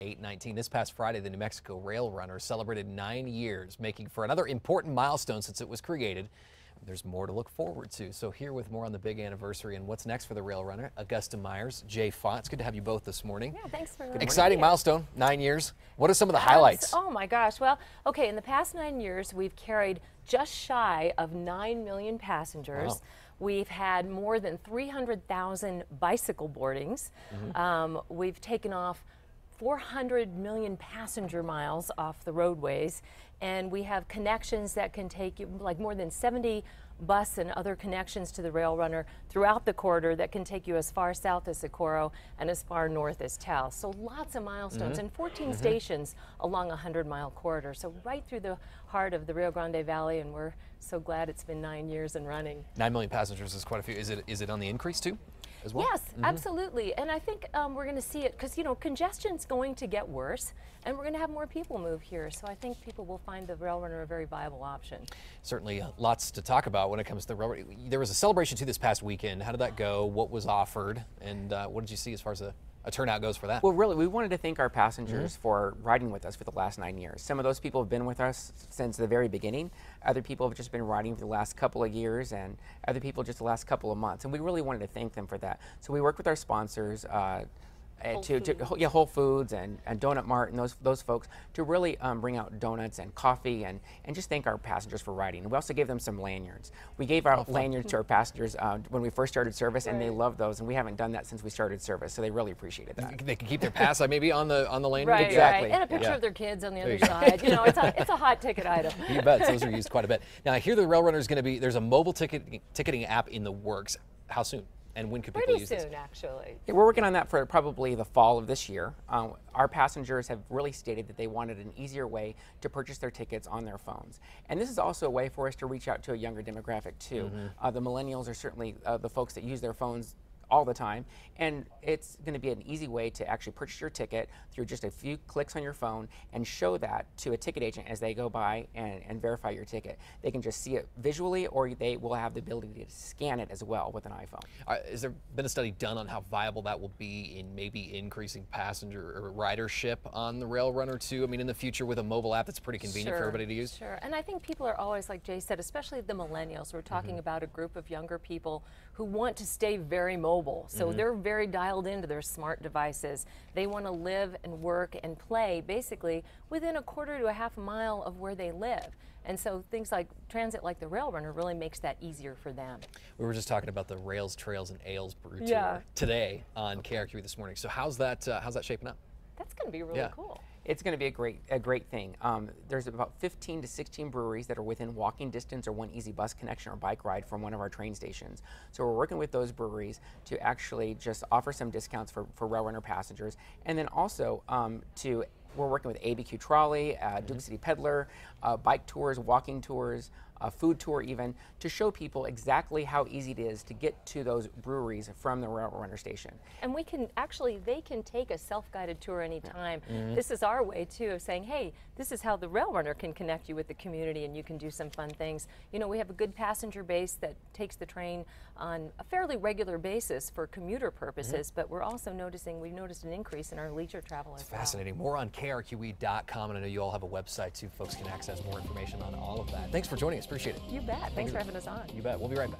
8/19. This past Friday, the New Mexico Rail Runner celebrated 9 years, making for another important milestone since it was created. There's more to look forward to. So here with more on the big anniversary and what's next for the Rail Runner, Augusta Myers, Jay Fott. It's good to have you both this morning. Yeah, thanks for exciting milestone, 9 years. What are some of the highlights? Oh my gosh. Well, okay, in the past 9 years, we've carried just shy of 9 million passengers. Wow. We've had more than 300,000 bicycle boardings. We've taken off 400 million passenger miles off the roadways, and we have connections that can take you, like more than 70 bus and other connections to the Rail Runner throughout the corridor that can take you as far south as Socorro and as far north as Taos. So lots of milestones and 14 stations along a 100-mile corridor. So right through the heart of the Rio Grande Valley, and we're so glad it's been 9 years and running. 9 million passengers is quite a few. Is it on the increase too? As well? Yes, absolutely. And I think we're going to see it because, you know, congestion's going to get worse, and we're going to have more people move here. So I think people will find the Rail Runner a very viable option. Certainly lots to talk about when it comes to the Rail. There was a celebration too this past weekend. How did that go? What was offered? And what did you see as far as a turnout goes for that? Well, really, we wanted to thank our passengers for riding with us for the last 9 years. Some of those people have been with us since the very beginning. Other people have just been riding for the last couple of years, and other people just the last couple of months. And we really wanted to thank them for that. So we worked with our sponsors, Whole Foods and Donut Mart and those folks to really bring out donuts and coffee and just thank our passengers for riding. And we also gave them some lanyards. We gave our lanyards to our passengers when we first started service, and they loved those. And we haven't done that since we started service, so they really appreciated that. They can keep their pass maybe on the lanyard. Right, exactly. Right. And a picture of their kids on the other side. You know, it's a hot ticket item. You bet. Those are used quite a bit. Now I hear the Rail Runner is going to be. There's a mobile ticketing app in the works. How soon? And when could people use this? Pretty soon, actually. Yeah, we're working on that for probably the fall of this year. Our passengers have really stated that they wanted an easier way to purchase their tickets on their phones. And this is also a way for us to reach out to a younger demographic too. The millennials are certainly the folks that use their phones all the time, and it's going to be an easy way to actually purchase your ticket through just a few clicks on your phone and show that to a ticket agent as they go by and verify your ticket. They can just see it visually, or they will have the ability to scan it as well with an iPhone. Has there been a study done on how viable that will be in maybe increasing passenger or ridership on the Rail Runner too? I mean, in the future with a mobile app that's pretty convenient for everybody to use? Sure, and I think people are always, like Jay said, especially the millennials. We're talking about a group of younger people who want to stay very mobile. So they're very dialed into their smart devices. They want to live and work and play basically within a quarter to a half a mile of where they live. And so things like transit like the Rail Runner really makes that easier for them. We were just talking about the Rails, Trails, and Ales Brew Tour today on KRQE this morning. So how's that shaping up? That's going to be really cool. It's going to be a great thing. There's about 15 to 16 breweries that are within walking distance or one easy bus connection or bike ride from one of our train stations. So we're working with those breweries to actually just offer some discounts for Rail Runner passengers, and then also we're working with ABQ Trolley, Duke City Peddler, bike tours, walking tours, a food tour even, to show people exactly how easy it is to get to those breweries from the Rail Runner station. And we can actually, they can take a self-guided tour anytime. This is our way too of saying, hey, this is how the Rail Runner can connect you with the community and you can do some fun things. You know, we have a good passenger base that takes the train on a fairly regular basis for commuter purposes, but we've noticed an increase in our leisure travel as well. Fascinating. More on KRQE.com, and I know you all have a website too. Folks can access more information on all of that. Thanks for joining us. Appreciate it. You bet. Thanks for having us on. You bet. We'll be right back.